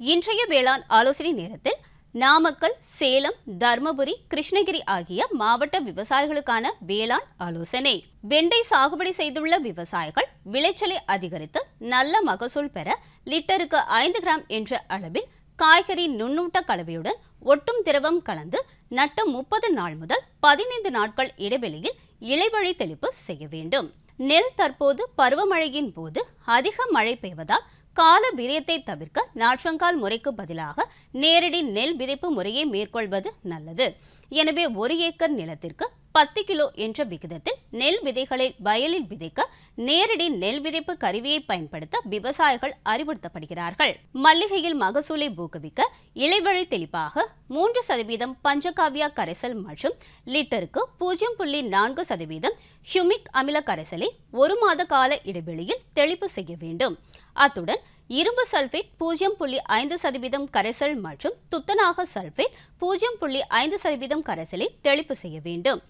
இன்றைய வேளாண் ஆலோசனை நேரத்தில் நாமக்கல், சேலம், தர்மபுரி, கிருஷ்ணகிரி ஆகிய மாவட்ட விவசாயிகளுக்கான வேளாண் ஆலோசனை. வெண்டை சாகுபடி செய்துள்ள விவசாயிகள் விளைச்சலை அதிகரித்து நல்ல மகசூல் பெற லிட்டருக்கு 5 கிராம் என்ற அளவில் காய்கறி நுண்ணூட்ட கலவையுடன் ஒட்டும் திரவம் கலந்து நட்ட 30 நாள் முதல் 15 நாட்கள் இடைவெளியில் இலைவழி தெளிப்பு செய்ய வேண்டும். நெல் தற்போது பருவமழையின் போது அதிக மழை பெய்வதால் கால விரயத்தை தவிர்க்க நாற்றங்கால் முறைக்கு பதிலாக நேரடி நெல் விதைப்பு முறையை மேற்கொள்வது நல்லது. எனவே 1 ஏக்கர் நிலத்திற்கு 10 கிலோ என்ற விகிதத்தில் நெல் விதைகளை வயலில் விதைக்க நேரடி நெல் விதைப்பு கருவியை பயன்படுத்த விவசாயிகள் அறிவுறுத்தப்படுகிறார்கள். மல்லிகையில் மகசூலை ஊக்குவிக்க இலைவழி தெளிப்பாக 3% பஞ்சகாவியா கரைசல் மற்றும் லிட்டருக்கு 0.4% ஹியூமிக் அமில கரைசலை 1 மாத கால இடைவெளியில் தெளிப்பு செய்ய வேண்டும். அத்துடன் இரும்பு சல்பேட் 0.5% கரைசல் மற்றும் துத்தநாக சல்பேட் 0.5% கரைசலை தெளிப்பு செய்ய வேண்டும்.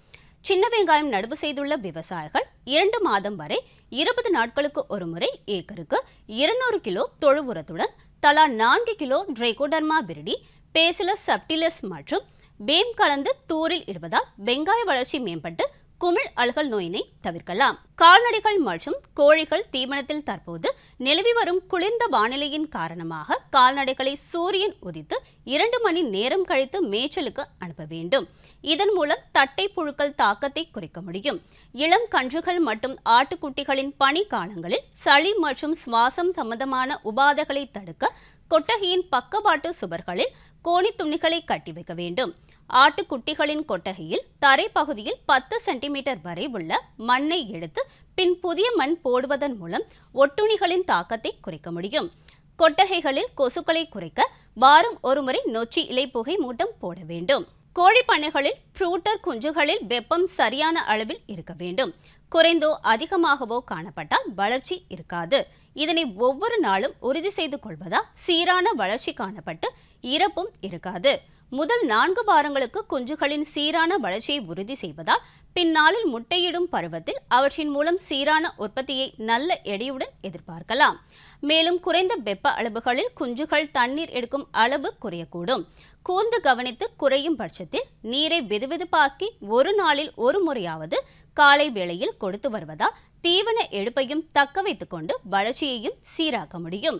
சின்ன வெங்காயம் நடவு செய்துள்ள விவசாயிகள் 2 மாதம் வரை 20 நாட்களுக்கு ஒரு முறை ஏக்கருக்கு 200 கிலோ தொழு உரத்துடன் தலா 4 kilo trichoderma viride, bacillus subtilis மற்றும் பேம் கலந்து தூரில் இடுவதால் வெங்காய வளர்ச்சி மேம்பட்டு குமிழ் அழுகல் நோயினை தவிர்க்கலாம். கால்நடைகள் மற்றும் கோழிகள் தீவனத்தில் தற்போது நிலவி வரும் குளிர்ந்த வானிலையின் காரணமாக கால்நடைகளை சூரியன் உதித்து 2 மணி நேரம் கழித்து மேய்ச்சலுக்கு அனுப்ப வேண்டும். இதன் மூலம் தட்டை புழுக்கள் தாக்கத்தை குறைக்க முடியும். இளம் கன்றுகள் மற்றும் ஆட்டுக்குட்டிகளின் பனி காலங்களில் சளி மற்றும் சுவாசம் சம்பந்தமான உபாதைகளை தடுக்க கொட்டகையின் பக்கவாட்டு சுவர்களில் கோணி துணிகளை கட்டி வைக்க வேண்டும். ஆட்டுக்குட்டிகளின் கொட்டகையில் தரை பகுதியில் 10 சென்டிமீட்டர் வரை உள்ள மண்ணை எடுத்து பின் புதிய மண் போடுவதன் மூலம் ஒட்டுண்ணிகளின் தாக்கத்தை குறைக்க முடியும். கொட்டகைகளில் கொசுக்களை குறைக்க வாரம் ஒரு முறை நொச்சி இலை புகை மூட்டம் போட வேண்டும். கோழி பண்ணைகளில் ப்ரூட்டர் குஞ்சுகளில் வெப்பம் சரியான அளவில் இருக்க வேண்டும். குறைந்தோ அதிகமாகவோ காணப்பட்டால் வளர்ச்சி இருக்காது. இதனை ஒவ்வொரு நாளும் உறுதி செய்து கொள்வதால் சீரான வளர்ச்சி காணப்பட்டு இறப்பும் இருக்காது. முதல் 4 வாரங்களுக்கு குஞ்சுகளின் சீரான வளர்ச்சியை உறுதி செய்வதால் பின்னாளில் முட்டையிடும் பருவத்தில் அவற்றின் மூலம் சீரான உற்பத்தியை நல்ல எடையுடன் எதிர்பார்க்கலாம். மேலும் குறைந்த வெப்ப அளவுகளில் குஞ்சுகள் தண்ணீர் எடுக்கும் அளவு குறையக்கூடும். கூர்ந்து கவனித்து குறையும் பட்சத்தில் நீரை வெதுவெதுப்பாக்கி ஒரு நாளில் ஒரு முறையாவது காலை வேளையில் கொடுத்து வருவதால் தீவன எடுப்பையும் தக்க வைத்துக் கொண்டு வளர்ச்சியையும் சீராக்க முடியும்.